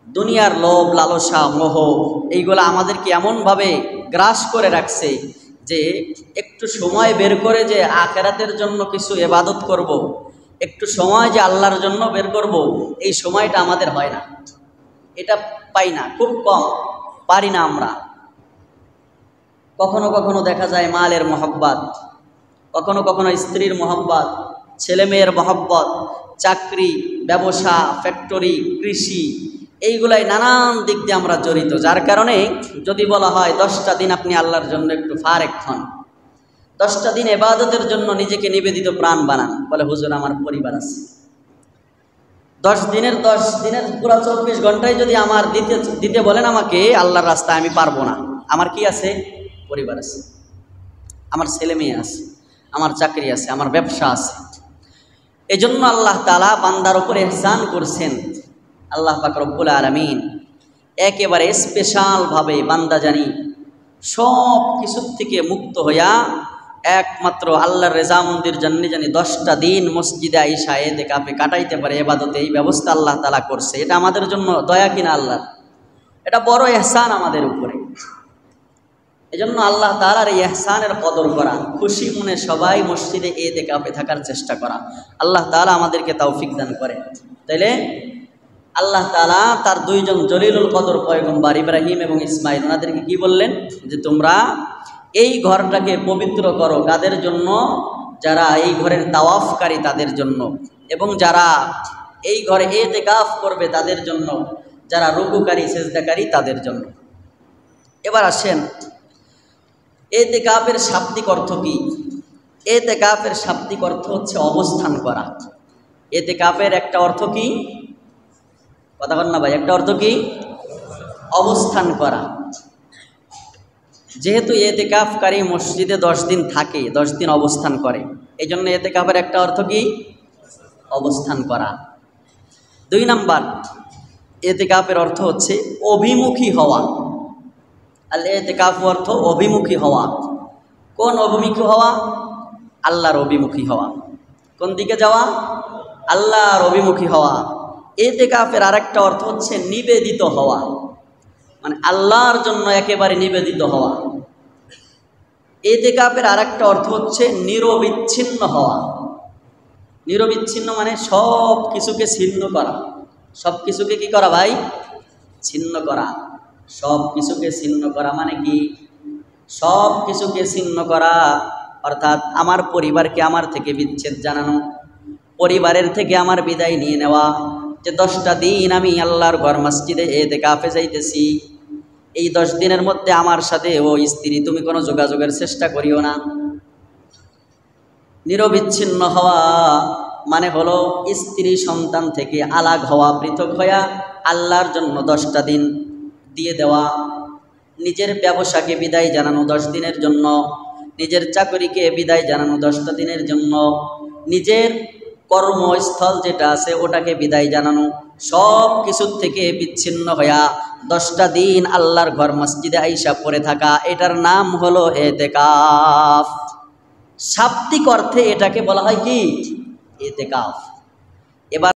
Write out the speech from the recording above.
দুনিয়ার লোভ লালসা মোহ এইগুলো আমাদেরকে এমনভাবে গ্রাস করে রাখছে যে একটু সময় বের করে যে আখিরাতের জন্য কিছু ইবাদত করব, একটু সময় যে আল্লাহর জন্য বের করব, এই সময়টা আমাদের হয় না, এটা পাই না, খুব কম পারি না আমরা। কখনো কখনো দেখা যায় মালের মহব্বত, কখনো কখনো স্ত্রীর মহব্বত, ছেলে মেয়ের মহব্বত, চাকরি ব্যবসা ফ্যাক্টরি কৃষি এইগুলাই নানান দিক দিয়ে আমরা জড়িত, যার কারণে যদি বলা হয় 10টা দিন আপনি আল্লাহর জন্য একটু ফারেক হন, 10টা দিন ইবাদতের জন্য নিজেকে নিবেদিত প্রাণ বানান, বলে হুজুর আমার পরিবার আছে। 10 দিনের পুরো 24 ঘন্টায় যদি আমার দিতে বলেন আমাকে আল্লাহর রাস্তায়, আমি পারবো না। আমার কি আছে? পরিবার আছে, আমার ছেলে মেয়ে আছে, আমার চাকরি আছে, আমার ব্যবসা আছে। এই জন্য আল্লাহ তাআলা বান্দার উপরে ইহসান করছেন। আল্লাহ পাক রব্বুল আলামিন একেবারে স্পেশালভাবে বান্দা জানি সব কিছুর থেকে মুক্ত হইয়া একমাত্র আল্লাহর রেজামন্দির জন্য জানি 10টা দিন মসজিদে আইসা ইতিকাফে কাটাইতে পারে, ইবাদতে, এই ব্যবস্থা আল্লাহ তাআলা করছে। এটা আমাদের জন্য দয়া কিনা আল্লাহ, এটা বড় ইহসান আমাদের উপরে। এজন্য আল্লাহ তাআলার এই ইহসানের কদর করা, খুশি মনে সবাই মসজিদে ইতিকাফে থাকার চেষ্টা করা। আল্লাহ তাআলা আমাদেরকে তৌফিক দান করে। তাইলে আল্লাহ তাআলা তার দুইজন জলিলুল কদর পয়গম্বর ইব্রাহিম এবং ইসমাইল, ওনাদেরকে কি বললেন? যে তোমরা এই ঘরটাকে পবিত্র করো। কাদের জন্য? যারা এই ঘরের তাওয়াফকারী তাদের জন্য, এবং যারা এই ঘরে ইতিকাফ করবে তাদের জন্য, যারা রুকুকারী সিজদাকারী তাদের জন্য। এবার আসেন, ইতিকাফের শাব্দিক অর্থ কি? ইতিকাফের শাব্দিক অর্থ হচ্ছে অবস্থান করা। ইতিকাফের একটা অর্থ কি? কথা বল না ভাই, একটা অর্থ কি? অবস্থান করা। যেহেতু ইতিকাফকারী মসজিদে 10 দিন থাকে, 10 দিন অবস্থান করে, এই জন্য ইতিকাফের একটা অর্থ কি? অবস্থান করা। 2 নাম্বার, ইতিকাফের অর্থ হচ্ছে অভিমুখী হওয়া। আল ইতিকাফ অর্থ অভিমুখী হওয়া। কোন অভিমুখী হওয়া? আল্লাহর অভিমুখী হওয়া। কোন দিকে যাওয়া? আল্লাহর অভিমুখী হওয়া। ইতিকাফের আরেকটা অর্থ হচ্ছে নিবেদিত হওয়া, মানে আল্লাহর জন্য একেবারে নিবেদিত হওয়া। ইতিকাফের আরেকটা অর্থ হচ্ছে নিরবিচ্ছিন্ন হওয়া। নিরবিচ্ছিন্ন মানে সব কিছুকে ছিন্ন করা। সব কিছুকে কি করা ভাই? ছিন্ন করা। সব কিছুকে ছিন্ন করা মানে কি? সব কিছুকে ছিন্ন করা অর্থাৎ আমার পরিবারকে আমার থেকে বিচ্ছেদ জানানো, পরিবারের থেকে আমার বিদায় নিয়ে নেওয়া, যে 10টা দিন আমি আল্লাহর ঘর মসজিদে ইতিকাফে যাইতেছি, এই 10 দিনের মধ্যে আমার সাথে ও স্ত্রী তুমি কোনো যোগাযোগের চেষ্টা করিও না। নিরবিচ্ছিন্ন হওয়া মানে হলো স্ত্রী সন্তান থেকে আলাগ হওয়া, পৃথক হইয়া আল্লাহর জন্য 10টা দিন দিয়ে দেওয়া। নিজের ব্যবসাকে বিদায় জানানো 10 দিনের জন্য, নিজের চাকরিকে বিদায় জানানো 10টা দিনের জন্য, নিজের কর্মস্থল যেটা আছে ওটাকে বিদায় জানানো, সব কিছুর থেকে বিচ্ছিন্ন হইয়া 10টা দিন আল্লাহর ঘর মসজিদে আইসা পড়ে থাকা, এটার নাম হলো ইতিকাফ। শাব্দিক অর্থে এটাকে বলা হয় কি? ইতিকাফ। এবার